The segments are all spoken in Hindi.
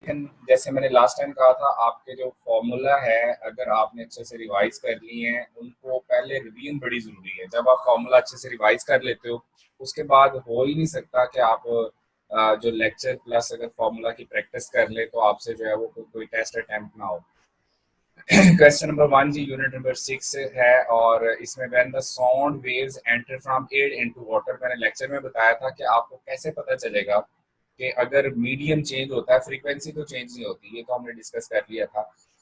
लेकिन जैसे मैंने लास्ट टाइम कहा था, आपके जो फॉर्मूला है अगर आपने अच्छे से रिवाइज कर लिए हैं उनको पहले रिवीजन बड़ी ज़रूरी है। जब आप फॉर्मूला अच्छे से रिवाइज कर लेते हो उसके बाद हो ही नहीं सकता कि आप जो लेक्चर प्लस अगर फॉर्मूला की प्रैक्टिस कर ले तो आपसे जो है वो कोई टेस्ट अटेम्प्ट ना हो। क्वेश्चन नंबर 1 जी यूनिट नंबर 6 है और इसमें when the sound waves enter from air into water, मैंने लेक्चर में बताया था कि आपको कैसे पता चलेगा कि अगर मीडियम चेंज होता है, फ्रीक्वेंसी तो चेंज नहीं होती, ये तो हमने डिस्कस कर लिया था,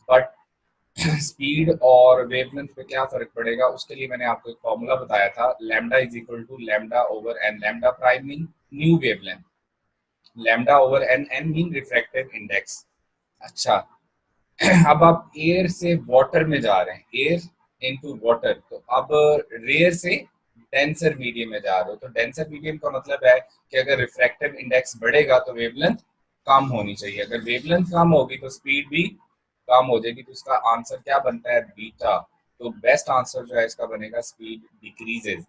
बट स्पीड और वेवलेंथ पे क्या फर्क पड़ेगा उसके लिए मैंने आपको एक फॉर्मूला बताया था, lambda is equal to lambda over n, lambda prime mean new wavelength, lambda over n, n mean refractive index. अच्छा, अब आप एयर से वाटर में जा रहे हैं, एयर इनटू वाटर, तो अब रेयर से डेंसर मीडियम में जा रहे हो, तो डेंसर मीडियम का मतलब है कि अगर रिफ्रैक्टिव इंडेक्स बढ़ेगा तो वेवलेंथ कम होनी चाहिए, अगर वेवलेंथ कम होगी तो स्पीड भी कम हो जाएगी, तो इसका आंसर क्या बनता है, बीटा। तो बेस्ट आंसर जो है इसका बनेगा स्पीड डिक्रीजेज,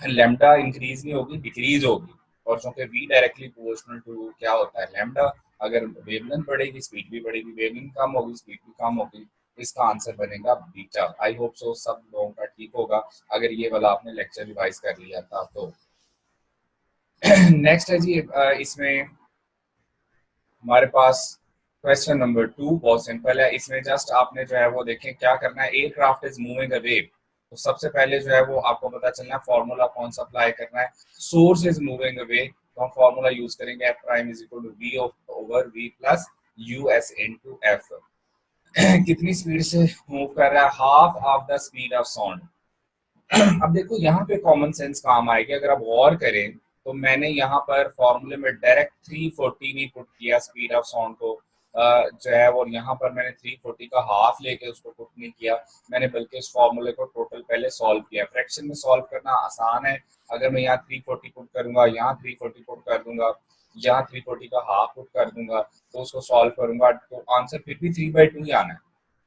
लैम्डा इंक्रीज नहीं होगी, डिक्रीज होगी, और चूंकि v डायरेक्टली प्रोपोर्शनल टू क्या होता है लैम्डा, अगर वेवलेंथ बढ़ेगी स्पीड भी बढ़ेगी, वेवलेंथ कम होगी स्पीड भी कम होगी, इसका आंसर बनेगा बीटा। आई होप सो सब लोगों का ठीक होगा अगर ये वाला आपने लेक्चर रिवाइज कर लिया था तो। नेक्स्ट है जी, इसमें हमारे पास क्वेश्चन नंबर 2 बहुत सिंपल है, इसमें जस्ट आपने जो है वो देखें क्या करना है, एयरक्राफ्ट इज मूविंग अवे, तो सबसे पहले जो है वो आपको पता चलना है फॉर्मूला कौन सा अप्लाई करना है, सोर्स इज मूविंग अवे, तो हम फॉर्मूला यूज करेंगे f prime is equal to v over v plus you s into f. कितनी स्पीड से मूव कर रहा है, half of the speed of sound. अब देखो यहाँ पे कॉमन सेंस काम आएगी, अगर आप गौर करें तो मैंने यहाँ पर फॉर्मूले में डायरेक्ट 340 नहीं पुट किया स्पीड ऑफ साउंड को, जो है, और यहाँ पर मैंने 340 का हाफ लेके उसको पुट नहीं किया, मैंने बल्कि इस फॉर्मूले को टोटल पहले सॉल्व किया। फ्रैक्शन में सॉल्व करना आसान है, अगर मैं यहाँ 340 पुट करूंगा, यहाँ 340 पुट कर दूंगा, यहाँ 340 का हाफ पुट कर दूंगा, तो उसको सॉल्व करूंगा तो आंसर फिर भी 3/2 ही आना है।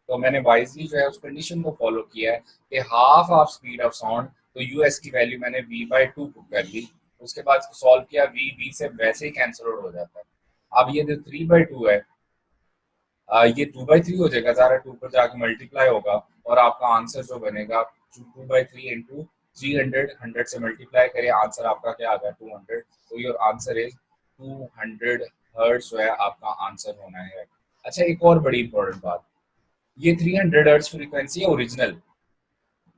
तो मैंने वाइजली जो है उस कंडीशन को फॉलो किया है कि half of speed of sound, तो यूएस की वैल्यू मैंने v/2 पुट कर ली, उसके बाद सॉल्व किया, v से वैसे ही कैंसिल आउट हो जाता है। अब ये जो 3/2 है, ये 2/3 हो जाएगा, सारा 2 पर जाके मल्टीप्लाई होगा और आपका आंसर जो बनेगा 2/3 इंटू 300, 100 से मल्टीप्लाई करें, आंसर आपका क्या आ गया 200, तो योर आंसर इज 200 हर्ट्ज जो है आपका आंसर होना है। अच्छा, एक और बड़ी इंपॉर्टेंट बात, ये 300 हर्ट्ज फ्रीक्वेंसी है ओरिजिनल,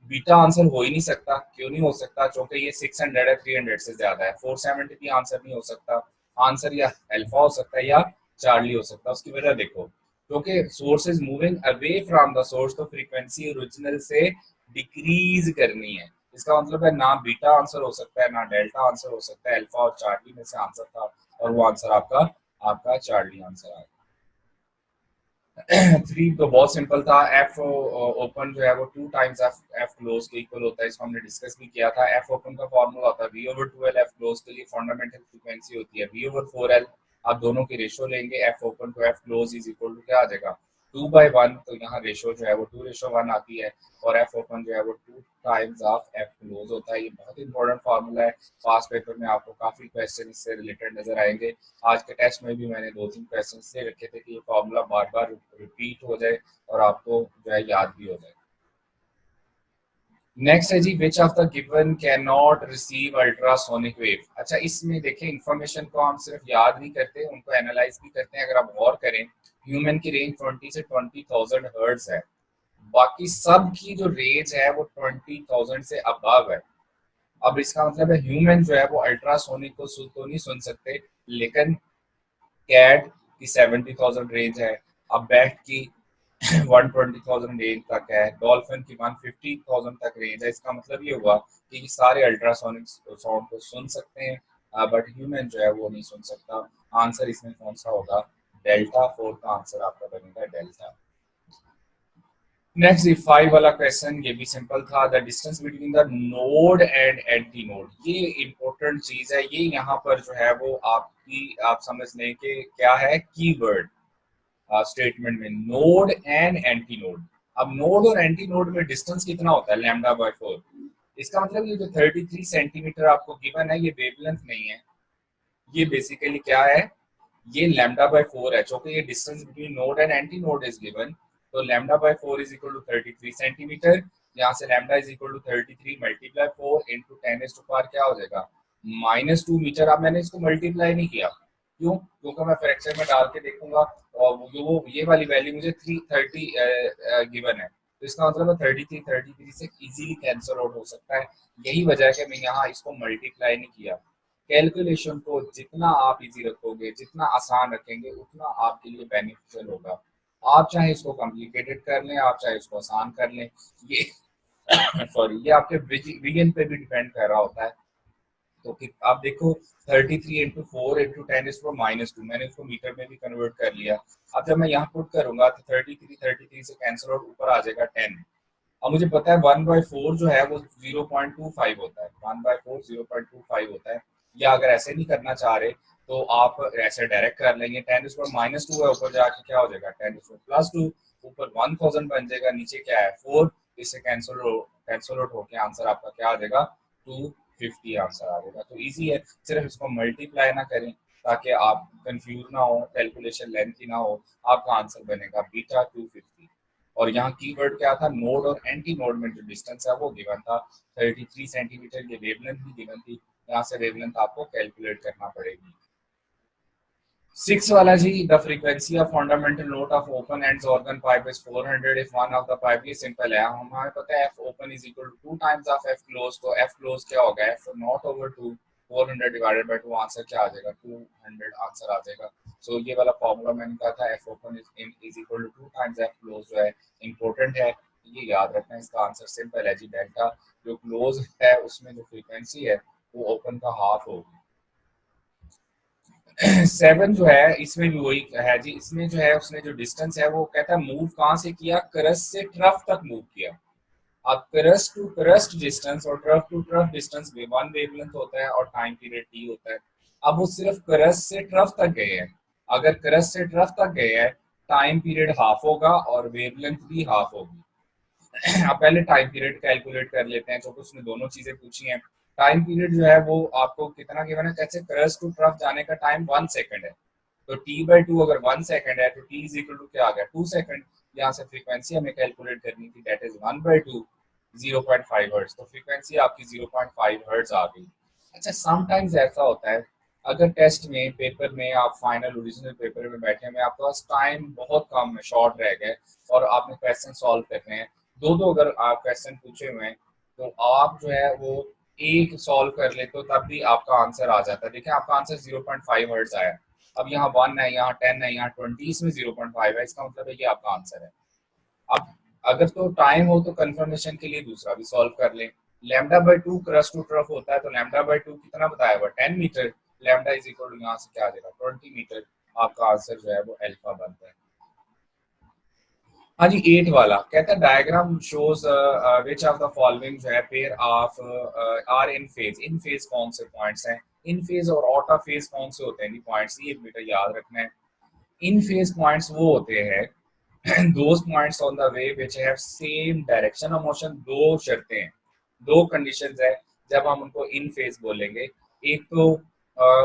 बीटा आंसर हो ही नहीं सकता, क्यों नहीं हो सकता, क्योंकि ये 600 है, 300 से ज्यादा है, 470 भी आंसर नहीं हो सकता, आंसर या अल्फा हो सकता है या चार्ली हो सकता है। उसकी वजह देखो, क्योंकि source is moving away from the source, तो फ्रीक्वेंसी ओरिजिनल से डिक्रीज करनी है, इसका मतलब है ना बीटा आंसर हो सकता है ना डेल्टा आंसर हो सकता है, अल्फा और चार्ली में से आंसर था और वो आंसर आपका आपका चार्ली आंसर आया। 3 तो बहुत सिंपल था, एफ ओपन जो है वो 2 टाइम्स एफ क्लोज के इक्वल होता है, इसको हमने डिस्कस भी किया था। एफ ओपन का फॉर्मूला होता है v/2l, एफ क्लोज के लिए फंडामेंटल फ्रीक्वेंसी होती है v/4l, आप दोनों की रेशो लेंगे, f open to f close is equal to क्या आ जाएगा 2/1, तो यहाँ रेशो जो है वो 2:1 आती है, और एफ ओपन जो है वो 2 टाइम्स ऑफ एफ क्लोज होता है। ये बहुत इंपॉर्टेंट फार्मूला है, पास पेपर में आपको काफी क्वेश्चन इससे रिलेटेड नजर आएंगे, आज के टेस्ट में भी मैंने 2-3 क्वेश्चन से रखे थे कि ये फॉर्मूला बार बार रिपीट हो जाए और आपको जो है याद भी हो जाए। नेक्स्ट है जी, which of the given can not receive ultrasonic wave. अच्छा, इसमें देखें इंफॉर्मेशन को हम सिर्फ याद नहीं करते, उनको एनालाइज भी करते हैं। अगर आप गौर करें, ह्यूमन की रेंज 20 से 20,000 हर्ट्ज है, बाकी सब की जो रेंज है वो 20,000 से अबव है। अब इसका मतलब है ह्यूमन जो है वो अल्ट्रासोनिक को तो नहीं सुन सकते, लेकिन कैट की 70,000 रेंज है, अब बैट की 120,000 रेंज तक है, डॉल्फिन की 150,000 तक रेंज है। इसका मतलब ये हुआ कि सारे अल्ट्रासोनिक साउंड को सुन सकते हैं, बट ह्यूमन जो है वो नहीं सुन सकता। आंसर इसमें कौन सा होगा, डेल्टा, 4 का आंसर आपका बनेगा डेल्टा। नेक्स्ट 5 वाला क्वेश्चन, ये भी सिंपल था, the distance between the node and anti node, ये इंपॉर्टेंट चीज है, ये यहाँ पर जो है वो आपकी आप समझ लें कि क्या है कीवर्ड स्टेटमेंट में, नोड एंड एंटी नोड। अब नोड और एंटी नोड में डिस्टेंस कितना होता है, λ/4, इसका मतलब ये जो 33 सेंटीमीटर आपको गिवन है ये वेवलेंथ नहीं है, ये बेसिकली क्या है, ये लैम्डा बाय 4 है, क्योंकि ये distance between node and anti node is given, तो lambda by 4 is equal to 33 centimetre. यहाँ से lambda is equal to 33 multiply 4 into 10 is to power क्या हो जाएगा -2 मीटर। अब मैंने इसको मल्टीप्लाई नहीं किया, क्यों? क्योंकि मैं फ्रैक्शन में डाल के देखूंगा और वो ये वाली वैल्यू मुझे 330 गिवन है, तो इसका मतलब है 33 से इजीली कैंसिल आउट हो सकता है। यही वजह है कि मैं यहाँ इसको मल्टीप्लाई नहीं किया। कैलकुलेशन को जितना आप इजी रखोगे, जितना आसान रखेंगे, उतना आपके लिए बेनिफिशियल होगा। आप चाहे इसको कॉम्प्लिकेटेड कर लें, आप चाहे इसको आसान कर लें, ये सॉरी ये आपके विजन पे भी डिपेंड कर रहा होता है। तो आप देखो 33 इंटू 4 इंटू 10 इज टू -2, मैंने इसको मीटर में भी कन्वर्ट कर लिया। अब जब मैं यहाँ पुट करूंगा तो 33 से कैंसिल आउट ऊपर आ जाएगा 10। अब मुझे पता है 1/4 जो है वो 0.25 होता है, 1/4 0.25 होता है। या अगर ऐसे नहीं करना चाह रहे तो आप ऐसे डायरेक्ट कर लेंगे, 10⁻²है, ऊपर जाके क्या हो जाएगा 10⁻², ऊपर 1000 बन जाएगा, नीचे क्या है 4, इससे कैंसिल आउट होके आंसर आपका क्या आ जाएगा 250 आंसर आ जाएगा। तो इजी है, सिर्फ इसको मल्टीप्लाई ना करें ताकि आप कंफ्यूज ना हो, कैलकुलेशन लेंथी ना हो, आपका आंसर बनेगा बीटा 250। और यहाँ कीवर्ड क्या था, नोड और एंटी नोड में जो डिस्टेंस है वो गिवन था 33 सेंटीमीटर, ये वेवलेंथ भी गिवन थी, यहाँ से वेवलेंथ आपको कैलकुलेट करना पड़ेगी। 6 वाला जी, the frequency of fundamental note of open ends organ pipe is 400 if one of the pipe, ये सिंपल है, हमें पता है F open is equal to 2 times of F close, तो एफ क्लोज क्या होगा F not over 2, 400 divided by 2, answer क्या आ जाएगा 200 आंसर आ जाएगा। सो ये वाला फॉर्मूला मैंने कहा था f open is equal to 2 times f close जो है इंपॉर्टेंट है, ये याद रखना है। इसका आंसर सिंपल है जी, डेल्टा जो क्लोज है उसमें जो फ्रीक्वेंसी है वो ओपन का हाफ होगी। 7 जो है इसमें भी वही है जी, इसमें जो है उसने जो डिस्टेंस है वो कहता है मूव कहाँ से किया, क्रस्ट से ट्रफ तक मूव किया। अब क्रस्ट टू क्रस्ट डिस्टेंस और ट्रफ टू ट्रफ डिस्टेंस में वन वेवलेंथ होता है और टाइम पीरियड टी होता है। अब वो सिर्फ क्रस्ट से ट्रफ तक गए हैं, अगर क्रस्ट से ट्रफ तक गए हैं टाइम पीरियड हाफ होगा और वेवलेंथ भी हाफ होगी। अब पहले टाइम पीरियड कैलकुलेट कर लेते हैं, क्योंकि उसने दोनों चीजें पूछी हैं। टाइम पीरियड जो है वो आपको कितना गिवन है, कैसे क्रस्ट टू ट्रफ जाने का टाइम 1 सेकंड है, तो t/2 अगर 1 सेकंड है तो t इज इक्वल टू क्या आ गया 2 सेकंड। यहाँ से फ्रीक्वेंसी हमें कैलकुलेट करनी थी, दैट इज 1/2 0.5 हर्ट्ज, तो फ्रीक्वेंसी आपकी 0.5 हर्ट्ज आ गई। अच्छा समटाइम्स ऐसा होता है, अगर टेस्ट में पेपर में आप फाइनल ओरिजिनल पेपर में बैठे हैं, आपके पास टाइम बहुत कम है, शॉर्ट रह गए और आपने क्वेश्चन सॉल्व करने हैं, दो अगर आप क्वेश्चन पूछे हुए हैं तो आप जो है वो एक सॉल्व कर ले तो तब भी आपका आंसर आ जाता है। देखिए आपका आंसर 0.5 हर्ट्ज आया, अब यहाँ 1 है, यहाँ 10 है, यहाँ 20, इसमें 0.5 है, इसका मतलब है ये आपका आंसर है। अब अगर तो टाइम हो तो कंफर्मेशन के लिए दूसरा भी सॉल्व कर लें। λ/2 क्रस्ट टू ट्रफ होता है, तो λ/2 कितना बताया हुआ 10 metre, lambda is equal to यहाँ से क्या आ जाएगा 20 मीटर, आपका आंसर जो है वो अल्फा बनता है। हाँ जी 8 वाला कहता है diagram shows which of the following जो है pair of are in phase, in phase कौन से पॉइंट्स हैं, इन फेज और आउट ऑफ फेज कौन से होते हैं पॉइंट्स, ये बेटा याद रखना है। इन फेज पॉइंट्स वो होते हैं those points on the way which have same direction of motion, दो शर्तें हैं, दो कंडीशंस है जब हम उनको इन फेज बोलेंगे। एक तो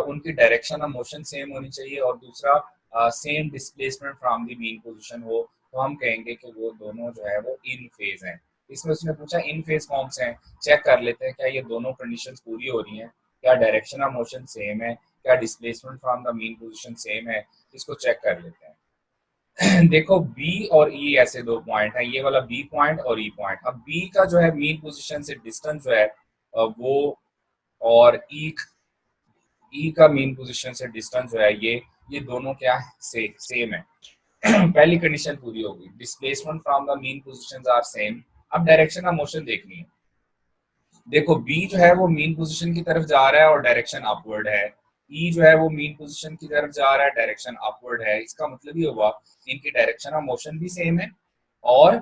उनकी डायरेक्शन ऑफ मोशन सेम होनी चाहिए और दूसरा same displacement from the mean position हो, तो हम कहेंगे कि वो दोनों जो है वो इन फेज हैं। इसमें उसने पूछा इन फेज कौन से हैं, चेक कर लेते हैं क्या ये दोनों कंडीशंस पूरी हो रही हैं, क्या डायरेक्शन ऑफ मोशन सेम है, क्या displacement from the mean position same है, इसको चेक कर लेते हैं। देखो बी और ई ऐसे दो पॉइंट है, ये वाला बी पॉइंट और ई पॉइंट। अब बी का जो है मीन पोजीशन से डिस्टेंस जो है वो, और ई का मीन पोजीशन से डिस्टेंस जो है ये दोनों क्या है सेम है। पहली कंडीशन पूरी होगी, displacement from the mean positions are same. अब डायरेक्शन ऑफ मोशन देखनी है, देखो बी जो है वो मीन पोजीशन की तरफ जा रहा है और डायरेक्शन अपवर्ड है, ई जो है वो मीन पोजीशन की तरफ जा रहा है, डायरेक्शन अपवर्ड है। इसका मतलब ये हुआ इनकी डायरेक्शन ऑफ मोशन भी सेम है और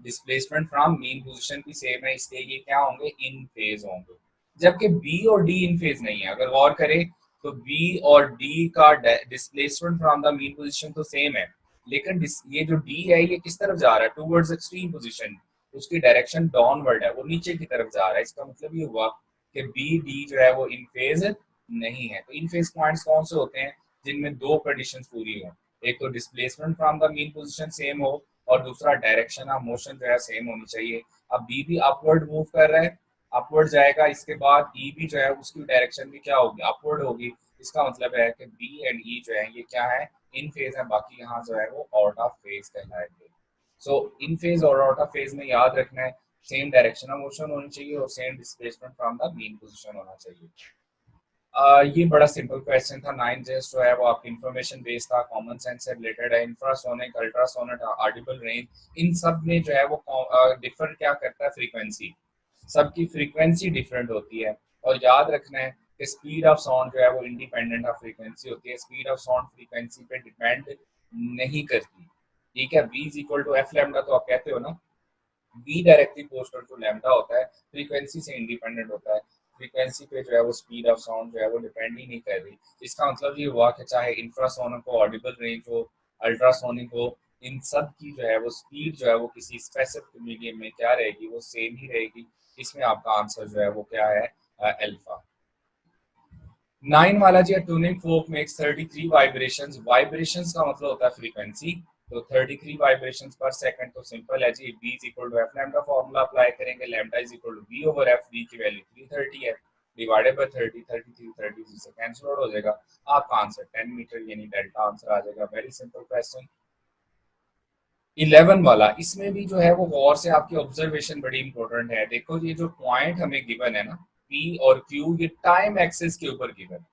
डिस्प्लेसमेंट फ्रॉम मीन पोजीशन भी सेम है, इसलिए ये क्या होंगे इन फेज होंगे। जबकि बी और डी इन फेज नहीं है, अगर गौर करें तो बी और डी का displacement from the mean position तो सेम है, लेकिन ये जो डी है ये किस तरफ जा रहा है टूवर्ड्स एक्सट्रीम पोजीशन, उसकी डायरेक्शन डाउनवर्ड है, वो नीचे की तरफ जा रहा है। इसका मतलब ये हुआ कि बी डी जो है वो इन फेज नहीं है। तो इन फेज पॉइंट्स कौन से होते हैं, जिनमें दो कंडीशंस पूरी हो, एक तो displacement from the mean position same हो और दूसरा डायरेक्शन ऑफ मोशन जो है सेम होनी चाहिए। अब बी भी अपवर्ड मूव कर रहा है, अपवर्ड जाएगा, इसके बाद ई भी जो है उसकी डायरेक्शन भी क्या होगी, अपवर्ड होगी। इसका मतलब है कि बी एंड ई जो है ये क्या है, इन फेज है, बाकी यहाँ जो है वो आउट ऑफ फेज कहलाएंगे। सो इन फेज और आउट ऑफ फेज में याद रखना है सेम डायरेक्शन ऑफ मोशन होनी चाहिए और same displacement from the mean position होना चाहिए। ये बड़ा सिंपल क्वेश्चन था। 9 जस्ट जो है वो आपकी इंफॉर्मेशन बेस्ड था, कॉमन सेंस से रिलेटेड है। इंफ्रासोनिक, अल्ट्रासोनिक, ऑडिबल रेंज, इन सब में जो है वो डिफर क्या करता है, फ्रीक्वेंसी। सबकी फ्रीक्वेंसी डिफरेंट होती है और याद रखना है कि स्पीड ऑफ साउंड जो है वो इंडिपेंडेंट ऑफ फ्रीक्वेंसी होती है, स्पीड ऑफ साउंड फ्रीक्वेंसी पे डिपेंड नहीं करती। ठीक है, v is equal to F lambda तो आप कहते हो ना, v directly proportional to lambda होता है, फ्रीक्वेंसी से इंडिपेंडेंट होता है। फ्रीक्वेंसी पे जो है वो स्पीड ऑफ साउंड जो है वो डिपेंड ही नहीं कर रही। इसका मतलब ये हुआ कि चाहे इंफ्रासोनिक हो, ऑडिबल रेंज हो, अल्ट्रासोनिक हो, इन सब की जो है वो स्पीड जो है वो किसी स्पेसिफिक मीडियम में क्या रहेगी, वो सेम ही रहेगी। इसमें आपका आंसर जो है वो क्या है, अल्फा। 9 वाला जी, tuning fork makes 33 vibrations. Vibrations का मतलब होता है फ्रीक्वेंसी, तो 33 वाइब्रेशंस पर सेकंड। तो सिंपल है जी, v is equal to F lambda formula apply करेंगे, lambda is equal to v over f, v की वैल्यू 330 है, डिवाइडेड बाय 30, 33 33 से कैंसिल आउट हो जाएगा, आपका आंसर 10 मीटर यानी डेल्टा आंसर आ जाएगा। Very simple question. 11 वाला, इसमें भी जो है वो गौर से आपकी ऑब्जर्वेशन बड़ी इंपॉर्टेंट है। देखो ये जो पॉइंट हमें गिवन है ना, p और q, ये टाइम एक्सिस के ऊपर गिवन है।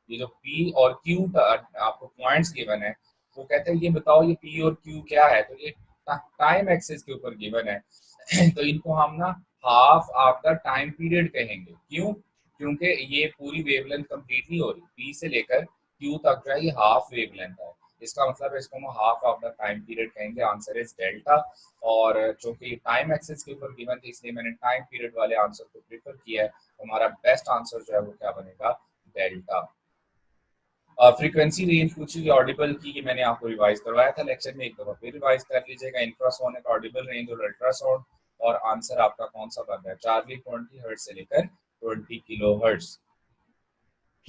ये जो P और Q आपको पॉइंट्स गिवन है, वो कहते हैं ये बताओ ये P और Q क्या है, तो ये टाइम एक्सिस के ऊपर गिवन है। तो इनको हम ना half of the time period कहेंगे। क्यों? क्योंकि ये पूरी वेवलेंथ कंप्लीट नहीं हो रही, P से लेकर Q तक जो है ये हाफ वेवलेंथ है। इसका मतलब है इसको हम half of the time period कहेंगे। Answer is delta. और चूंकि टाइम एक्सिस के ऊपर गिवन थी इसलिए मैंने टाइम पीरियड वाले आंसर को प्रेफर किया है। हमारा बेस्ट आंसर जो है वो क्या बनेगा, डेल्टा। फ्रीक्वेंसी रेंज पूछी गई ऑडिबल की, ये मैंने आपको रिवाइज करवाया था लेक्चर में, एक दफा फिर रिवाइज कर लीजिएगा। इंफ्रासोनिक, ऑडिबल रेंज और अल्ट्रासाउंड, और आंसर आपका कौन सा बन रहा है, चार्ली 20 हर्ट्ज से लेकर 20 किलो हर्ट्ज।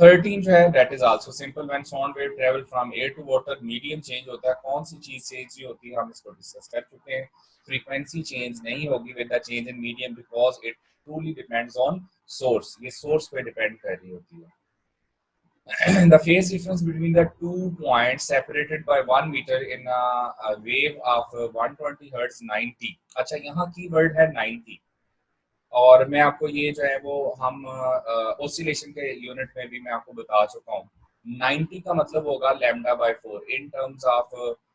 13 जो है that is also simple, when sound wave travel from air to water, medium change होता है, कौन सी चीज चेंज होती है, हम इसको डिस्कस कर चुके हैं। फ्रीक्वेंसी चेंज नहीं होगी with the change in medium because it truly depends on source, ये सोर्स पे डिपेंड कर रही होती है। The phase difference between the 2 points separated by 1 meter in a wave of 120 hertz 90। अच्छा, यहाँ की वर्ड है 90, और मैं आपको ये जो है वो हम ओसिलेशन के यूनिट में भी मैं आपको बता चुका हूँ। 90 का मतलब होगा lambda by 4 in terms of,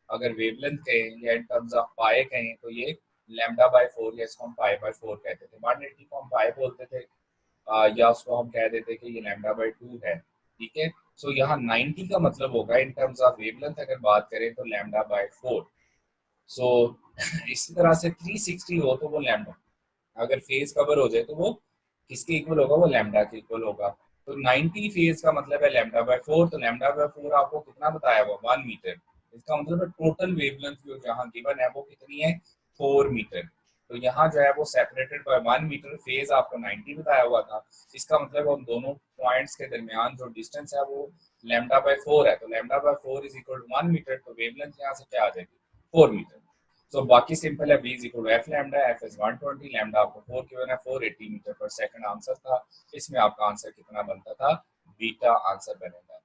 अगर वेवलेंथ कहें या इन टर्म्स ऑफ पाए कहें तो ये लैम्डा बाय 4, या इसको हम पाई बाय 4 कहते थे। 180 को हम पाई बोलते थे, या उसको हम कह देते कि ये लैम्डा बाय 2 है। ठीक है, सो यहाँ 90 का मतलब होगा इन टर्म्स ऑफ वेवलेंथ अगर बात करें तो लैम्डा बाय 4। सो इसी तरह से 360 हो तो वो लैम्डा, अगर फेज कवर हो जाए तो वो किसके इक्वल होगा, वो लैम्डा के इक्वल होगा। तो 90 फेज का मतलब है लैम्डा बाय 4, तो लैम्डा बाय 4 आपको कितना बताया हुआ, 1 मीटर। इसका मतलब है टोटल वेवलेंथ जो जहाँ गिवन है वो कितनी है, 4 मीटर। तो यहाँ जो है वो सेपरेटेड बाय 1 मीटर, फेज आपको 90 बताया हुआ था। इसका मतलब उन दोनों पॉइंट्स के दरमियान जो डिस्टेंस है वो लैम्डा बाय 4 है, तो lambda by 4 is equal to 1 metre, तो वेवलेंथ यहाँ से क्या आ जाएगी, 4 मीटर। सो बाकी सिंपल है, v is equal to F lambda, f is 120, lambda आपको 4 गिवन है, 480 मीटर पर सेकंड आंसर था। इसमें आपका आंसर कितना बनता था, बीटा आंसर बनेगा।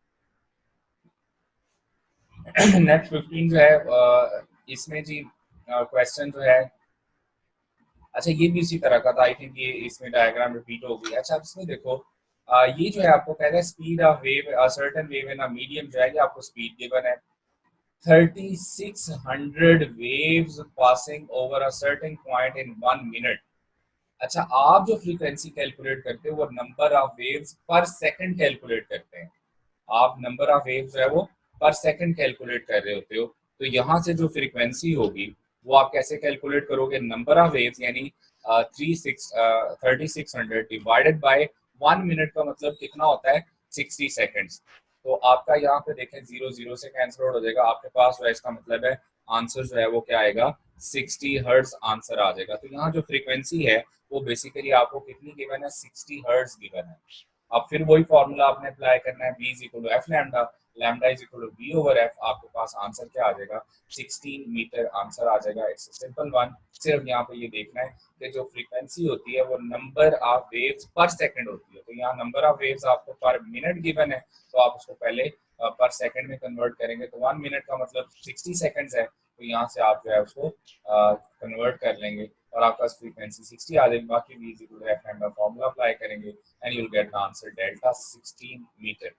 नेक्स्ट 15 जो है इसमें जी क्वेश्चन जो है, अच्छा ये भी इसी तरह का था, आई थिंक ये इसमें डायग्राम रिपीट हो गई। अच्छा इसमें देखो, ये जो है आपको कह रहा है speed of wave, certain wave in a medium जो है, ये आपको स्पीड गिवन है 3600 waves passing over a certain point in 1 minute। अच्छा, आप जो फ्रीक्वेंसी कैलकुलेट करते हो वो नंबर ऑफ वेव्स पर सेकंड कैलकुलेट करते हैं। आप नंबर ऑफ वेव्स जो है वो पर सेकंड कैलकुलेट कर रहे होते हो, तो यहाँ से जो फ्रीक्वेंसी होगी वो आप कैसे कैलकुलेट करोगे, नंबर ऑफ वेव्स यानी 3600 डिवाइडेड बाय 1 मिनट का मतलब कितना होता है, 60 सेकेंड्स। तो आपका यहाँ पे देखें 0 0 से कैंसिल आउट हो जाएगा, आपके पास जो है इसका मतलब है आंसर जो है वो क्या आएगा, 60 हर्ट्ज आंसर आ जाएगा। तो यहाँ जो फ्रीक्वेंसी है वो बेसिकली आपको कितनी गिवन है, 60 हर्ट्ज गिवन है। अब फिर वही फॉर्मूला आपने अप्लाई करना है, v is equal to F lambda, lambda is equal to v over f, आपके पास आंसर क्या आ जाएगा 16 मीटर आंसर आ जाएगा। It's simple one. सिर्फ यहाँ पे ये देखना है कि जो फ्रीक्वेंसी होती है वो नंबर ऑफ वेव्स पर सेकंड होती है, तो यहाँ नंबर ऑफ वेव्स आपको पर मिनट गिवन है, तो आप उसको पहले पर सेकंड में कन्वर्ट करेंगे, तो 1 मिनट का मतलब 60 सेकंड्स है, तो यहाँ से आप जो है उसको कन्वर्ट कर लेंगे और आपका फ्रीक्वेंसी 60 आ जाएगी। बाकी v is equal to f lambda formula apply करेंगे and you will get the answer delta 16 metre.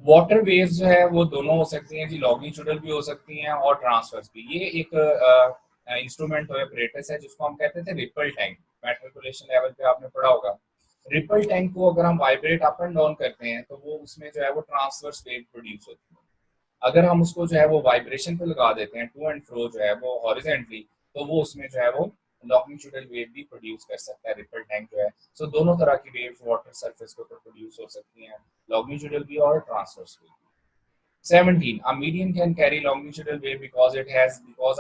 Water waves जो है वो दोनों हो सकती हैं जी, लॉन्गिट्यूडल भी हो सकती हैं और ट्रांसवर्स भी। ये एक इंस्ट्रूमेंट ऑपरेटस है जिसको हम कहते थे रिपल टैंक, मैट्रिकुलेशन लेवल पे आपने पढ़ा होगा। रिपल टैंक को अगर हम वाइब्रेट अप एंड डाउन करते हैं तो वो उसमें जो है वो ट्रांसवर्स वेव प्रोड्यूस होती है। अगर हम उसको जो है वो वाइब्रेशन पे लगा देते हैं टू एंड फ्रो जो है वो हॉरिजॉन्टली, तो वो उसमें जो है वो लॉन्गिट्यूडल वेव भी प्रोड्यूस कर सकता है रिपल टैंक जो है। सो दोनों तरह की वेव्स वाटर सरफेस के ऊपर प्रोड्यूस हो सकती हैं, लॉन्गिट्यूडल भी और ट्रांसवर्स भी। 17 a medium can carry longitudinal wave because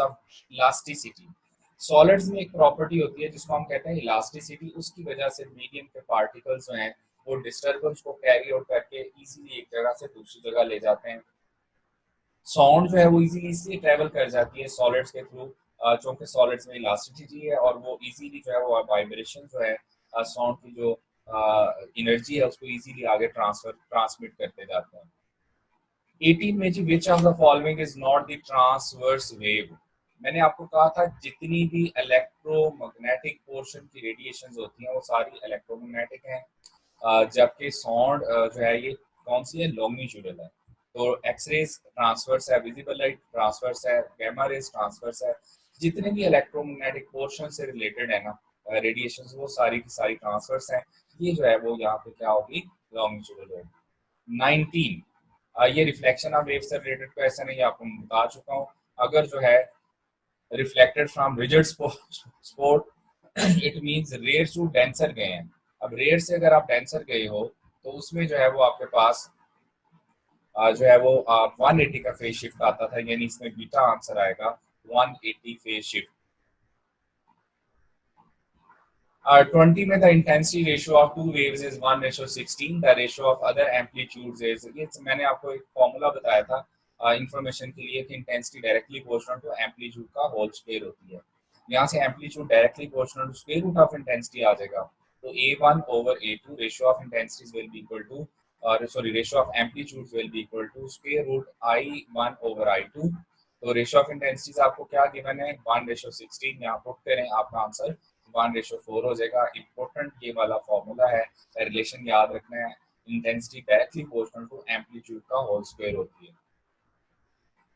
of elasticity। Solids में एक प्रॉपर्टी होती है जिसको हम कहते हैं इलास्टिसिटी, उसकी वजह से मीडियम के पार्टिकल्स जो हैं वो डिस्टर्बेंस को कैरी आउट करके इजीली एक जगह से दूसरी जगह ले जाते हैं। साउंड जो है वो इजीली इसलिए ट्रेवल कर जाती है सॉलिड्स के थ्रू क्योंकि सॉलिड्स में इलास्टिसिटी है और वो इजीली जो है वो वाइब्रेशन जो है साउंड की जो एनर्जी है उसको इजीली आगे ट्रांसमिट करते जाते हैं। 18 में जी which of the following is not the transverse wave. मैंने आपको कहा था जितनी भी इलेक्ट्रोमैग्नेटिक पोर्शन की रेडिएशंस होती हैं वो सारी इलेक्ट्रोमैग्नेटिक हैं, जबकि साउंड जो है ये कौन सी है, लॉन्गिट्यूडल है। तो एक्स रेज ट्रांसवर्स है, विजिबल लाइट ट्रांसवर्स है, गामा रेज ट्रांसवर्स है। जितने भी इलेक्ट्रोमैग्नेटिक पोर्शन से रिलेटेड है ना रेडिएशंस, वो सारी की सारी ट्रांसवर्स हैं। ये जो है वो यहाँ पे क्या होगी, लॉन्गिट्यूडल होगी। 19 ये रिफ्लेक्शन ऑफ वेव से रिलेटेड क्वेश्चन है, ये आपको मैं बता चुका हूँ। अगर जो है reflected from rigid spot it means rare to denser गए हैं। अब रेयर से अगर आप डेंसर गए हो तो उसमें जो है वो आपके पास जो है वो 180 का फेज शिफ्ट आता था, यानी इसमें बीटा आंसर आएगा 180 फेज शिफ्ट। 20 में the intensity ratio of two waves is 1:16, the ratio of other amplitudes is, ये मैंने आपको एक फॉर्मूला बताया था इंफॉर्मेशन के लिए कि intensity directly proportional to amplitude का होल स्क्वायर होती है। यहाँ से amplitude directly proportional to square root of intensity आ जाएगा, तो A1 over A2 ratio of intensities will be equal to ratio of amplitudes will be equal to square root I1 over I2। तो रेशियो ऑफ इंटेंसिटीज आपको क्या गिवन है 1:16, यहाँ पुट करें आपका आंसर 1:4 हो जाएगा। इंपॉर्टेंट ये वाला फॉर्मूला है, रिलेशन याद रखना है, intensity directly proportional to amplitude का होल स्क्वायर होती है।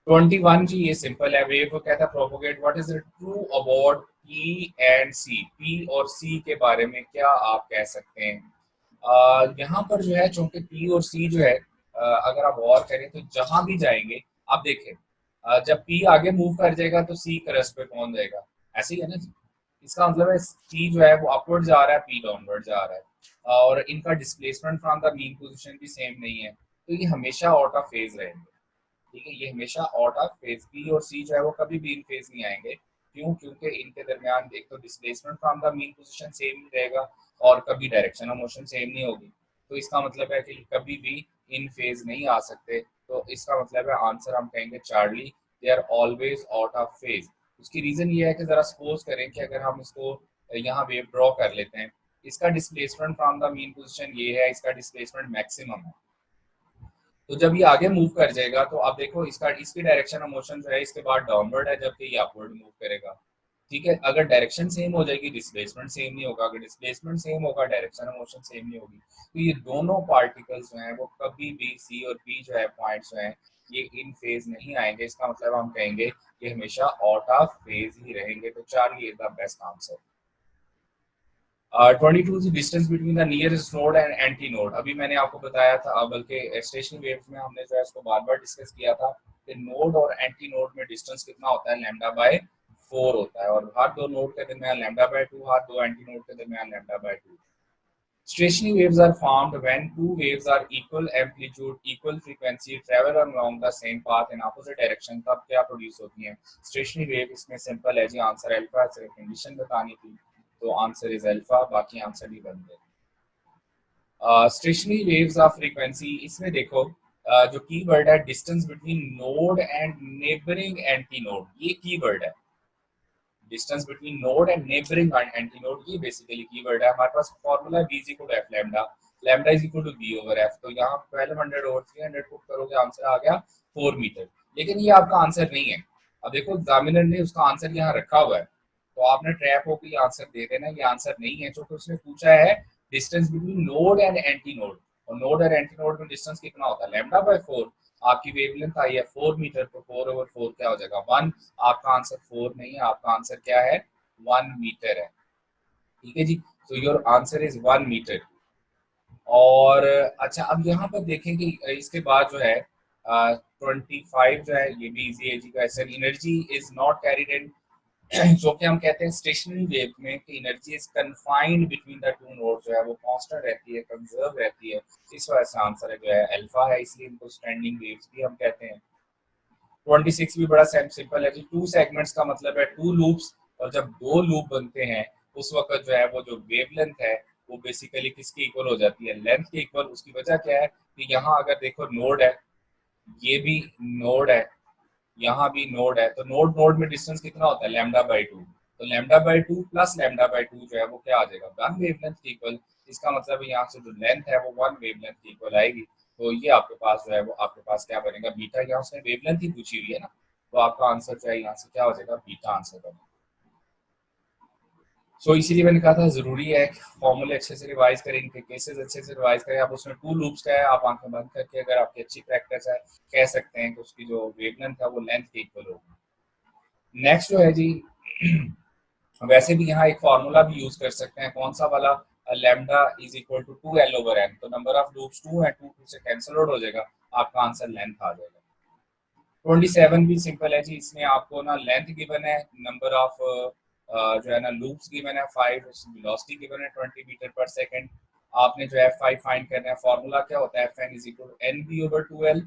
21 जी ये सिंपल है, वेव को कहता है propagate, what is the true about P and C, P और सी के बारे में क्या आप कह सकते हैं। यहाँ पर जो है चूंकि पी और सी जो है अगर आप गौर करें तो जहां भी जाएंगे आप देखें जब पी आगे मूव कर जाएगा तो सी करस पे पहुंच जाएगा, ऐसे ही है ना जी। इसका मतलब है सी जो है वो अपवर्ड जा रहा है, पी डाउनवर्ड जा रहा है और इनका displacement from the mean position भी सेम नहीं है, तो ये हमेशा आउट ऑफ फेज रहेंगे। ठीक है, ये हमेशा आउट ऑफ फेज, पी और सी जो है वो कभी भी इन फेज नहीं आएंगे। क्यों? क्योंकि इनके दरमियान एक तो displacement from the mean position same नहीं रहेगा और कभी डायरेक्शन ऑफ मोशन सेम नहीं होगी, तो इसका मतलब है कि कभी भी इन फेज नहीं आ सकते। तो इसका मतलब है आंसर हम कहेंगे Charlie, they are always out of phase. उसकी रीजन ये है कि जरा सपोज करें कि अगर हम इसको यहाँ वेव ड्रॉ कर लेते हैं, इसका displacement from the mean position ये है, इसका डिस्प्लेसमेंट मैक्सिमम है, तो जब ये आगे मूव कर जाएगा तो आप देखो इसकी डायरेक्शन ऑफ मोशन जो है इसके बाद डाउनवर्ड है, जबकि ये अपवर्ड मूव करेगा। ठीक है, अगर डायरेक्शन सेम हो जाएगी डिस्प्लेसमेंट सेम नहीं होगा, अगर डिस्प्लेसमेंट सेम होगा डायरेक्शन ऑफ मोशन सेम नहीं होगी, तो ये दोनों पार्टिकल्स जो हैं वो कभी भी सी और पी जो है पॉइंट्स जो हैं ये इन फेज नहीं आएंगे। इसका मतलब हम कहेंगे ये हमेशा आउट ऑफ फेज ही रहेंगे, तो Charlie is the best answer. 22 distance between the nearest node and anti node, अभी मैंने आपको बताया था, बल्कि स्टेशनरी वेव्स में हमने जो है इसको बार बार डिस्कस किया था कि नोड और एंटी नोड में डिस्टेंस कितना होता है, लैम्डा बाय 4 होता है, और हर दो नोड के दरमियान लैम्डा बाय 2, हर दो एंटी नोड के दरमियान lambda by 2। Stationary waves are formed when two waves are equal amplitude, equal frequency, travel along the same path in opposite direction, तब क्या प्रोड्यूस होती हैं स्टेशनरी वेव। इसमें सिंपल है जी, आंसर अल्फा, सिर्फ कंडीशन बतानी थी तो आंसर इज अल्फा, बाकी आंसर ही बन गए। स्टेशनरी वेव्स ऑफ फ्रीक्वेंसी, इसमें देखो जो कीवर्ड है distance between node and neighbouring anti node, ये कीवर्ड है। Distance between node and neighbouring anti node, ये बेसिकली कीवर्ड है। हमारे पास formula b is equal to f lambda, lambda is equal to b over f। तो यहाँ 1200 ओवर 300 पुट करोगे, आंसर आ गया 4 मीटर। लेकिन ये आपका आंसर नहीं है। अब देखो एग्जामिनर ने उसका आंसर यहाँ रखा हुआ है, तो आपने ट्रैप होकर आंसर दे देना, ये आंसर नहीं है। क्योंकि उसने पूछा है distance between node and anti node, और नोड और एंटी नोड में डिस्टेंस कितना होता है, लैम्डा बाय 4। आपकी वेवलेंथ आई है 4 मीटर, तो 4 ओवर 4 क्या हो जाएगा 1। आपका आंसर 4 नहीं है, आपका आंसर क्या है 1 मीटर है। ठीक है जी, तो योर आंसर इज 1 मीटर। और अच्छा, अब यहाँ पर देखें कि इसके बाद जो है 25 जो है, ये भी इजी है जी question. Energy is not carried in, जो कि हम कहते हैं स्टेशनरी वेव में कि energy is confined between the two node, जो है वो कांस्टेंट रहती है, कंजर्व रहती है। इस वजह से आंसर है जो है अल्फा है, इसलिए इनको स्टैंडिंग वेव्स भी हम कहते हैं। 26 भी बड़ा सिंपल है जी। टू सेगमेंट्स का मतलब है टू लूप्स, और जब दो लूप बनते हैं उस वक्त जो है वो जो वेवलेंथ है वो बेसिकली किसकी इक्वल हो जाती है, लेंथ के इक्वल। उसकी वजह क्या है कि यहाँ अगर देखो नोड है, ये भी नोड है, यहाँ भी नोड है, तो नोड नोड में डिस्टेंस कितना होता है लैम्डा बाई 2। तो lambda by 2 plus lambda by 2 जो है वो क्या आ जाएगा, वन वेवलेंथ की इक्वल। इसका मतलब यहाँ से जो लेंथ है वो वन वेवलेंथ की इक्वल आएगी। तो ये आपके पास जो है वो आपके पास क्या बनेगा, बीटा। यहाँ उसने वेवलेंथ ही पूछी हुई है ना, तो आपका आंसर जो है यहाँ से क्या हो जाएगा, बीटा आंसर बनेगा। सो इसीलिए मैंने कहा था जरूरी है फॉर्मूले अच्छे से रिवाइज करें, इनके केसेस अच्छे से रिवाइज करें। आप उसमें टू लूप्स का है, आप आंखें बंद करके अगर आपकी अच्छी प्रैक्टिस है कह सकते हैं कि उसकी जो वेवलेंथ है वो लेंथ के इक्वल होगी। नेक्स्ट जो है जी वैसे भी यहाँ एक फार्मूला भी यूज कर सकते हैं, कौन सा वाला, lambda is equal to 2 l over n। तो नंबर ऑफ लूप्स 2 है, 2 से कैंसिल आउट हो जाएगा, आपका आंसर लेंथ आ जाएगा। 27 भी सिंपल है जी, इसमें आपको ना लेंथ गिवन है, नंबर ऑफ जो है ना लूप्स गिवन है 5, वेलोसिटी गिवन है 20 मीटर पर सेकंड। आपने जो f5 फाइंड करना है, फार्मूला क्या होता है, fn is equal to nb over 2l।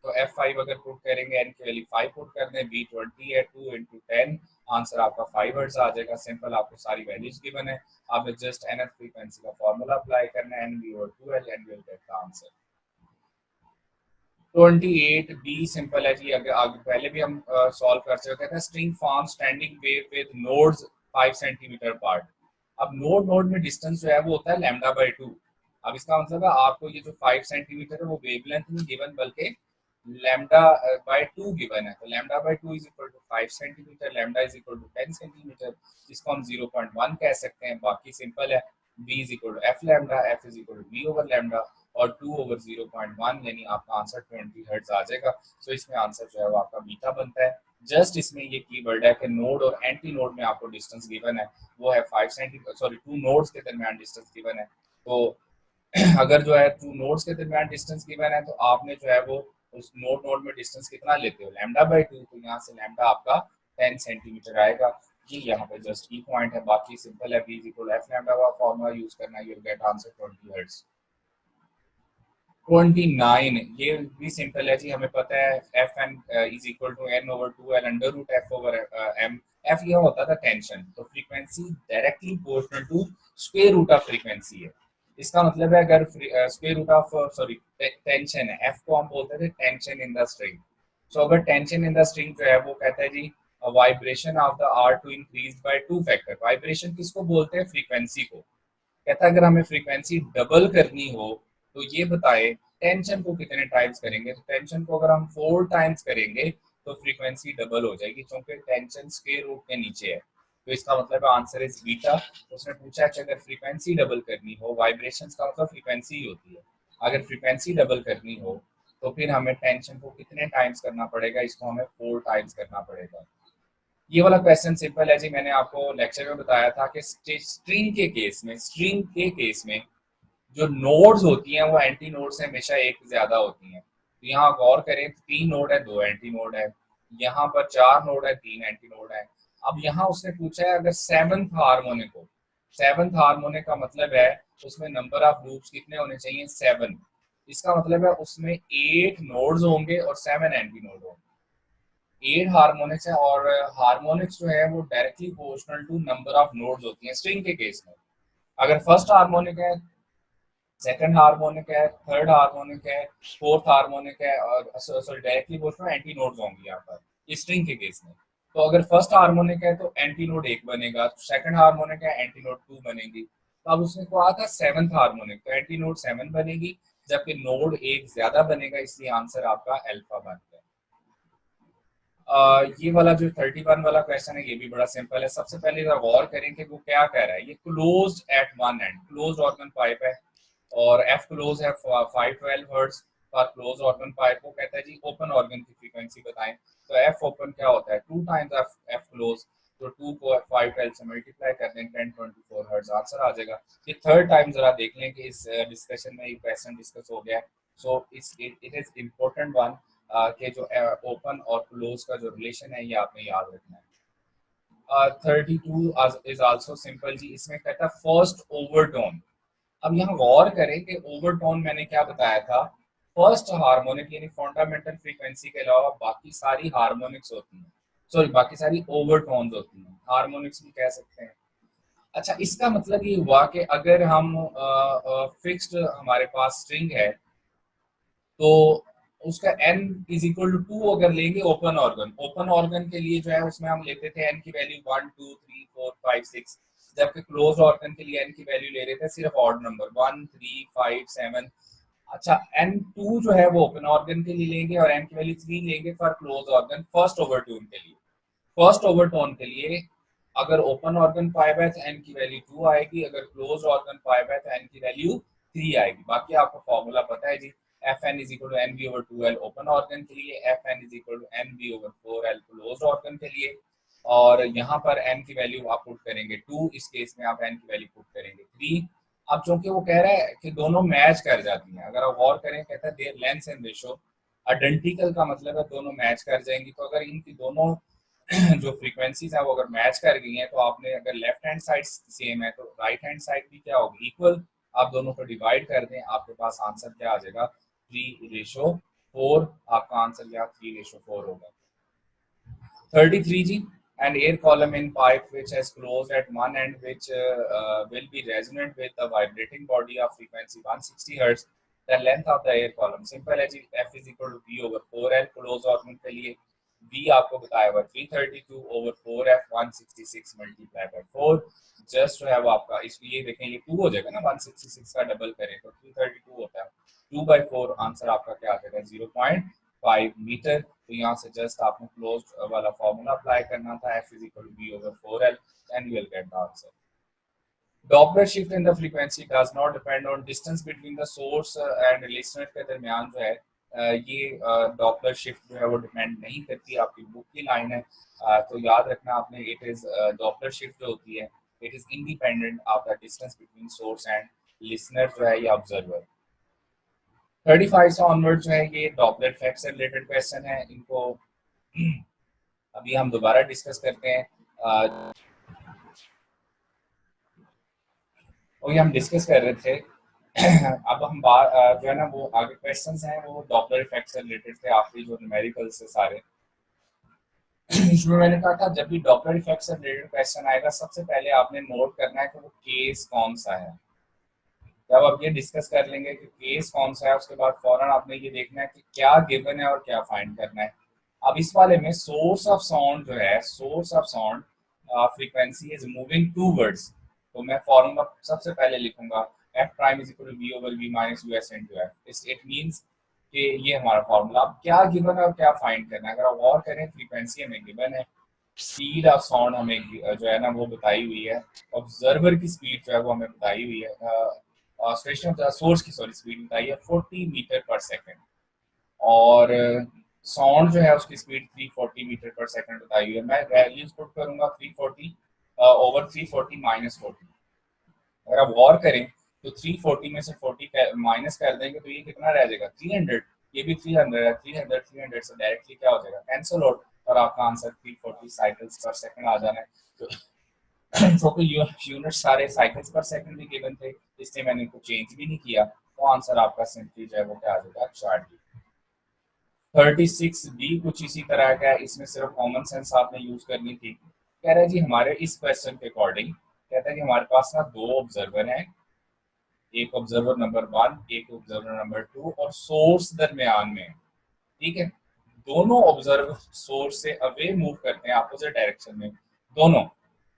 तो f5 अगर पुट करेंगे, n की वैल्यू 5 पुट कर दें, b 20 है, 2 into 10, आंसर आपका 5 हर्ट्ज आ जाएगा। सिंपल, आपको सारी वैल्यूज गिवन है, आपने जस्ट nth फ्रीक्वेंसी का फार्मूला अप्लाई करना है, nb over 2l, and will get the answer. 28 बी सिंपल है जी, अगर आगे पहले भी हम सॉल्व कर चुके थे। String form standing wave with nodes 5 centimetre part. अब नोड नोड में डिस्टेंस जो है वो होता है लैम्डा बाई 2। अब इसका मतलब है आपको ये जो 5 सेंटीमीटर है वो वेवलेंथ नहीं गिवन, बल्कि लैम्डा बाई 2 गिवन है। तो lambda by 2 is equal to 5 centimetre, lambda is equal to 10 centimetre, जिसको हम 0.1 कह सकते हैं। बाकी सिंपल है, b is equal to F lambda, f is equal to b over lambda, और 2 ओवर 0.1, यानी आपका आंसर 20 हर्ट्ज आ जाएगा। सो इसमें आंसर जो है वो आपका बीटा बनता है। जस्ट इसमें ये कीवर्ड है कि नोड और एंटी नोड में आपको डिस्टेंस गिवन है, वो है 5 सेंटीमीटर, सॉरी 2 नोड्स के दरमियान डिस्टेंस गिवन है। तो अगर जो है 2 नोड्स के दरमियान डिस्टेंस गिवन है, तो आपने जो है वो उस नोड नोड में डिस्टेंस कितना लेते हो, लैम्डा बाई 2। तो यहाँ से लैम्डा आपका 10 सेंटीमीटर आएगा। ये यहाँ पे जस्ट की पॉइंट है, बाकी सिंपल है, b इक्वल एफ लैम्डा का फॉर्मूला यूज करना है, you will get answer 20 hertz. 29 ये भी सिंपल है जी, हमें पता है f N is equal to n over 2 l under root f over m. F यह होता था टेंशन, तो frequency directly proportional to square root of frequency है। इसका मतलब है अगर square root of sorry tension है, एफ को हम बोलते थे टेंशन इन द स्ट्रिंग। सो अगर टेंशन इन द स्ट्रिंग जो है वो कहता है जी vibration of the R to increase by 2 factor. Vibration किसको बोलते हैं, फ्रीक्वेंसी को। कहता है अगर हमें फ्रीक्वेंसी डबल करनी हो तो ये बताए टेंशन को कितने टाइम्स करेंगे। तो टेंशन को अगर हम 4 टाइम्स करेंगे तो फ्रीक्वेंसी डबल हो जाएगी, क्योंकि टेंशन स्क्वायर रूट के नीचे है। तो इसका मतलब है आंसर इज बीटा। तो उसने पूछा कि अगर फ्रीक्वेंसी डबल करनी हो, वाइब्रेशंस का मतलब फ्रीक्वेंसी ही होती है, अगर फ्रीक्वेंसी डबल करनी हो तो फिर हमें टेंशन को कितने टाइम्स करना पड़ेगा, इसको हमें 4 टाइम्स करना पड़ेगा। ये वाला क्वेश्चन सिंपल है जी, मैंने आपको लेक्चर में बताया था कि स्ट्रिंग के केस में जो नोड्स होती हैं वो एंटी नोड से हमेशा एक ज्यादा होती हैं। तो यहाँ गौर करें, 3 नोड है, 2 एंटी नोड है, यहाँ पर 4 नोड है, 3 एंटी नोड है। अब यहाँ उसने पूछा है अगर सेवंथ हार्मोनिक का मतलब है उसमें नंबर ऑफ लूप्स कितने होने चाहिए, 7। इसका मतलब है उसमें 8 नोड्स होंगे और 7 एंटी नोड होंगे। 8 हार्मोनिक्स है, और हार्मोनिक्स जो है वो directly proportional to number of nodes होती हैं स्ट्रिंग के केस में। अगर फर्स्ट हार्मोनिक है सेकंड हार्मोनिक है, थर्ड हार्मोनिक है, फोर्थ हार्मोनिक है, और सॉरी डायरेक्टली बोल रहा हूँ एंटी नोड्स होंगी यहाँ पर स्ट्रिंग के केस में। तो अगर फर्स्ट हार्मोनिक है तो एंटी नोड 1 बनेगा, सेकंड हार्मोनिक है एंटी नोड 2 बनेगी। तो अब उसमें को आता है सेवंथ हार्मोनिक, तो एंटी नोड 7 बनेगी, जबकि नोड 1 ज्यादा बनेगा, इसलिए आंसर आपका अल्फा बन गया। ये वाला जो 31 वाला क्वेश्चन है ये भी बड़ा सिंपल है। सबसे पहले जरा गौर करें कि वो क्या कह रहा है। ये closed eight one and, closed organ pipe है, और एफ क्लोज है 512 हर्ट्ज पर क्लोज ऑर्गन पाइप को कहता है जी ओपन ऑर्गन की फ्रीक्वेंसी बताएं। तो एफ ओपन क्या होता है, 2 टाइम्स एफ क्लोज, तो 2 को 512 से मल्टीप्लाई कर दें 1024 हर्ट्ज आंसर आ जाएगा। ये थर्ड टाइम जरा देख लें कि इस डिस्कशन में ये क्वेश्चन डिस्कस हो गया है। So it is important one कि जो ओपन और क्लोज का जो रिलेशन है ये आपने याद रखना है। 32 इज आल्सो सिंपल जी, इसमें कहता है फर्स्ट ओवरटोन। अब यहाँ गौर करें कि ओवरटोन मैंने क्या बताया था, फर्स्ट हार्मोनिक यानी फंडामेंटल फ्रीक्वेंसी के अलावा बाकी सारी हार्मोनिक्स होती हैं, सॉरी बाकी सारी ओवरटोन्स होती हैं, हार्मोनिक्स भी कह सकते हैं। अच्छा, इसका मतलब ये हुआ कि अगर हम फिक्स्ड हमारे पास स्ट्रिंग है तो उसका n इज इक्वल टू 2 अगर लेंगे ओपन ऑर्गन, ओपन ऑर्गन के लिए जो है उसमें हम लेते थे n की वैल्यू 1 2 3 4 5 6, जबकि क्लोज ऑर्गन के लिए n की वैल्यू ले रहे थे सिर्फ ऑड नंबर 1 3 5 7। अच्छा, n2 जो है वो ओपन ऑर्गन के लिए लेंगे और n की वैल्यू 3 लेंगे for close organ first overtone के लिए। फर्स्ट ओवरटोन के लिए अगर ओपन ऑर्गन पाइप है तो n की वैल्यू 2 आएगी, अगर क्लोज ऑर्गन पाइप है तो n की वैल्यू 3 आएगी। बाकी आपको फॉर्मूला पता है जी, F N is equal to N B over 2l open organ के लिए, F N is equal to N B over 4l close organ के लिए। और यहाँ पर n की वैल्यू आप पुट करेंगे 2, इस केस में आप n की वैल्यू पुट करेंगे 3। अब चूंकि वो कह रहा है कि दोनों मैच कर जाती हैं, अगर आप गौर करें कहता है there length and ratio identical, का मतलब है दोनों मैच कर जाएंगी। तो अगर इनकी दोनों जो फ्रीक्वेंसीज है वो अगर मैच कर गई हैं तो आपने अगर लेफ्ट हैंड साइड सेम है तो राइट हैंड साइड भी क्या होगी, इक्वल। आप दोनों को डिवाइड कर दें, आपके पास आंसर क्या आ जाएगा, 3:4। आपका आंसर यहाँ 3:4 होगा। 33 जी, an air column in pipe which has closed at one end which will be resonant with the vibrating body of frequency 160 hertz, the length of the air column simple है जी, f is equal to b over 4l close organ के लिए, b आपको बताया हुआ 332 over 4f 166 multiply by 4, just जो है वो आपका इसलिए देखें ये 2 हो जाएगा ना, 166 का डबल करें तो 332 होता है, 2/4 आंसर आपका क्या आ जाएगा 0.5 मीटर। तो यहाँ से जस्ट आपने क्लोज्ड वाला फॉर्मूला अप्लाई करना था, f is equal to b over 4l and you will get the answer. Doppler shift in the frequency does not depend on distance between the source and listener के दरमियान जो है ये डॉपलर शिफ्ट जो है वो डिपेंड नहीं करती, आपकी बुक की लाइन है। तो याद रखना आपने, इट इज डॉपलर शिफ्ट जो होती है it is independent of the distance between source and listener जो है या ऑब्जर्वर। 35 से ऑनवर्ड जो है ये डॉपलर इफेक्ट से रिलेटेड क्वेश्चन है, इनको अभी हम दोबारा डिस्कस करते हैं। और ये हम डिस्कस कर रहे थे अब हम बात जो है ना वो आगे क्वेश्चंस हैं वो डॉपलर इफेक्ट से रिलेटेड थे, आखिरी जो न्यूमेरिकल से सारे इसमें मैंने कहा था जब भी डॉपलर इफेक्ट से रिलेटेड क्वेश्चन आएगा सबसे पहले आपने नोट करना है कि वो केस कौन सा है। जब आप ये डिस्कस कर लेंगे कि केस कौन सा है उसके बाद फौरन आपने ये देखना है कि क्या गिवन है और क्या फाइंड करना है। अब इस वाले में सोर्स ऑफ साउंड जो है, source of sound frequency is moving towards, तो मैं फॉर्मूला सबसे पहले लिखूंगा f prime is equal to v over we minus you s into f. It means कि ये हमारा फॉर्मूला। अब क्या गिवन है और क्या फाइंड करना है, अगर आप गौर करें फ्रीक्वेंसी हमें गिवन है, स्पीड ऑफ साउंड हमें जो है ना वो बताई हुई है, ऑब्जर्वर की स्पीड जो है वो हमें बताई हुई है, स्टेशन ऑफ द सोर्स की सॉरी स्पीड बताई है 40 मीटर पर सेकंड, और साउंड जो है उसकी स्पीड 340 मीटर पर सेकंड बताई हुई है। मैं वैल्यूज पुट करूंगा 340 ओवर 340 माइनस 40। अगर आप गौर करें तो 340 में से 40 माइनस कर देंगे तो ये कितना रह जाएगा 300, ये भी 300 है, 300 से डायरेक्टली क्या हो जाएगा कैंसिल आउट, और आपका आंसर 340 साइकिल्स पर सेकंड आ जाना है। तो क्योंकि यूनिट सारे साइकिल्स पर सेकंड भी गिवन थे इसलिए मैंने इनको चेंज भी नहीं किया, तो आंसर आपका सिंपली जो है वो क्या आ जाएगा 4D। 36 बी कुछ इसी तरह का है, इसमें सिर्फ कॉमन सेंस आपने यूज करनी थी। कह रहा है जी हमारे इस क्वेश्चन के अकॉर्डिंग, कहता है कि हमारे पास ना 2 ऑब्जर्वर हैं एक ऑब्जर्वर नंबर 1, एक ऑब्जर्वर नंबर 2 और सोर्स दरमियान में, ठीक है। दोनों ऑब्जर्वर सोर्स से अवे मूव करते हैं अपोजिट डायरेक्शन में, दोनों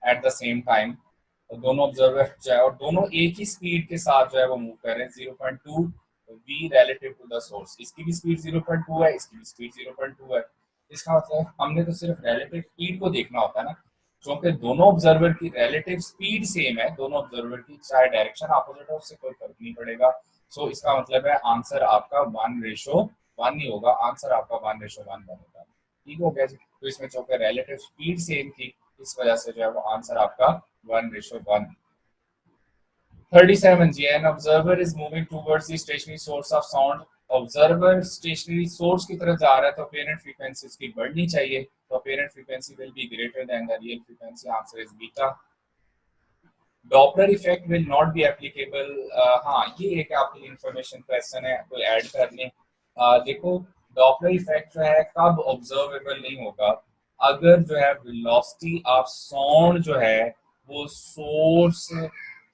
एट द सेम टाइम। और दोनों ऑब्जर्वर जो है और दोनों एक ही स्पीड के साथ जो है वो मूव कर रहे हैं 0.2 v relative to the source. इसकी भी स्पीड 0.2 है, इसकी भी स्पीड 0.2 है। इसका मतलब हमने तो सिर्फ रिलेटिव स्पीड को देखना होता है ना, क्योंकि दोनों ऑब्जर्वर की रिलेटिव स्पीड सेम है, दोनों ऑब्जर्वर की चाहे डायरेक्शन अपोजिट हो उससे कोई फर्क नहीं पड़ेगा। सो इसका मतलब है आंसर आपका 1:1 नहीं होगा, आंसर आपका 1:1 बनेगा। ठीक हो गया जी। तो इसमें चूंकि रिलेटिव स्पीड सेम थी इस वजह से जो है वो आंसर आपका 1:1। 37 जी, an observer is moving towards the stationary source of sound. Observer stationary source की तरफ जा रहा है तो अपेरेंट फ्रीक्वेंसी उसकी बढ़नी चाहिए, तो apparent frequency will be greater than the real frequency, answer is beta. Doppler effect will not be applicable. हाँ, ये एक आपके लिए इंफॉर्मेशन क्वेश्चन है, कोई ऐड कर लें। देखो, डॉपलर इफेक्ट जो है कब ऑब्जर्वेबल नहीं होगा, अगर जो है वेलोसिटी ऑफ साउंड जो है वो सोर्स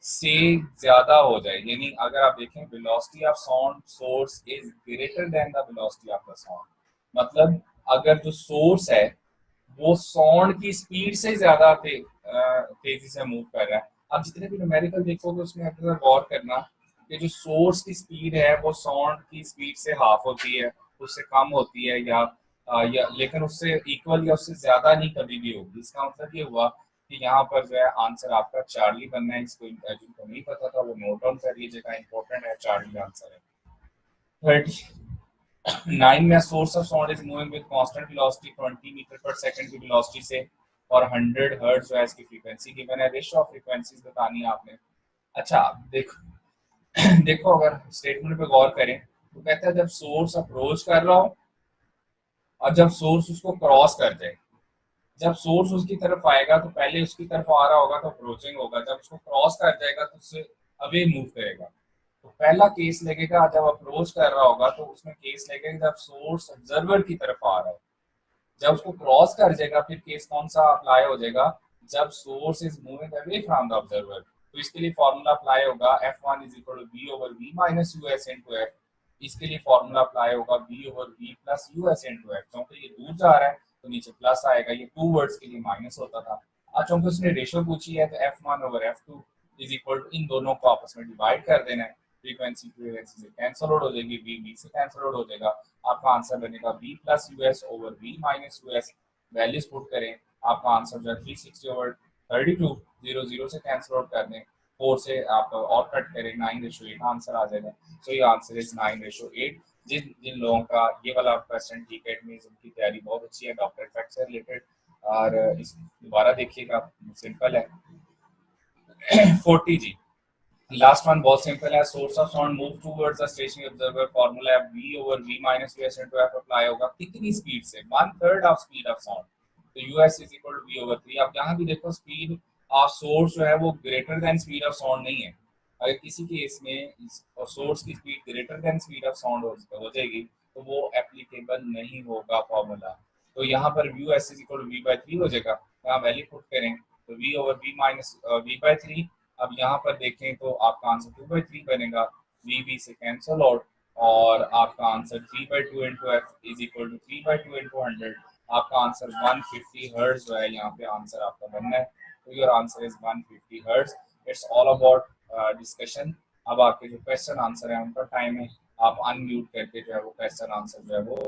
से ज्यादा हो जाए। यानी अगर आप देखें velocity of sound source is greater than the velocity of the sound, मतलब अगर जो सोर्स है वो साउंड की स्पीड से ज्यादा तेजी से मूव कर रहा है। आप जितने भी न्यूमेरिकल देखोगे उसमें अगर गौर करना कि जो सोर्स की स्पीड है वो साउंड की स्पीड से हाफ होती है, उससे कम होती है, या लेकिन उससे इक्वल या उससे ज्यादा नहीं कभी भी होगी। इसका मतलब ये हुआ कि यहाँ पर जो है आंसर आपका चार्ली बनना है। इसको जिनको नहीं पता था वो नोट डाउन कर लीजिएगा, इंपॉर्टेंट है, चार्ली आंसर है। 39 में source of sound is moving with constant velocity 20 metre per second की वेलोसिटी से, और 100 हर्ट्ज जो है इसकी फ्रीक्वेंसी गिवन है। रेशियो ऑफ फ्रीक्वेंसीज बतानी है आपने। अच्छा, देखो देखो अगर स्टेटमेंट पे गौर करें तो कहता है जब सोर्स अप्रोच कर रहा हो और जब सोर्स उसको क्रॉस कर जाए। जब सोर्स उसकी तरफ आएगा तो पहले उसकी तरफ आ रहा होगा तो अप्रोचिंग होगा, जब उसको क्रॉस कर जाएगा तो उससे अवे मूव करेगा। तो पहला केस लगेगा जब अप्रोच कर रहा होगा, तो उसमें केस लगेगा जब सोर्स ऑब्जर्वर की तरफ आ रहा है। जब उसको क्रॉस कर जाएगा फिर केस कौन सा अप्लाई हो जाएगा, जब source is moving away from the observer. तो इसके लिए फॉर्मूला अप्लाई होगा F1 is equal to b over we minus you s into f. इसके लिए फॉर्मूला अप्लाई होगा b over v plus you s into f. क्योंकि ये दूर जा रहा है तो नीचे प्लस आएगा, ये टू वर्ड्स के लिए माइनस होता था। आज चूंकि उसने रेशियो पूछी है तो F1 over F2 is equal to इन दोनों को आपस में डिवाइड कर देना है। फ्रीक्वेंसी फ्रीक्वेंसी से कैंसिल आउट हो जाएगी, वी वी से कैंसिल आउट हो जाएगा। आपका आंसर बनेगा v plus you S over we minus you S. Values put करें, आपका आंसर जो है 360 ओवर 32, 0 0 से कैंसिल आउट कर दें, 4 से आप और कट करें, 9:8 आंसर आ जाएगा। सो ये आंसर इज 9:8। जिन जिन लोगों का ये वाला क्वेश्चन TCAT में उनकी तैयारी बहुत अच्छी है डॉक्टर इफेक्ट से रिलेटेड, और इस दोबारा देखिएगा, सिंपल है। 40 जी, लास्ट वन बहुत सिंपल है। Source of sound move towards the stationary observer, formula है v over v minus u s into f। Apply होगा कितनी स्पीड से, 1/3 ऑफ स्पीड ऑफ साउंड, तो u s is equal to v over 3। अब यहाँ भी देखो स्पीड ऑफ सोर्स जो है वो greater than speed of sound नहीं है। अगर किसी केस में सोर्स की speed greater than speed of sound हो जाएगी तो वो एप्लीकेबल नहीं होगा फॉर्मूला। तो यहाँ पर US is equal to v/3 हो जाएगा। यहाँ वैल्यू पुट करें तो v over v minus v/3। अब यहाँ पर देखें तो आपका आंसर 2/3 बनेगा, वी वी से कैंसल आउट, और आपका answer 3/2 into f is equal to 3/2 into 100। आपका आंसर 150 हर्ट्ज जो है यहाँ पे आंसर आपका बनना है। तो your answer is 150 hertz. It's all about discussion. अब आपके जो क्वेश्चन आंसर है उनका टाइम है, आप अनम्यूट करके जो है वो क्वेश्चन आंसर जो है वो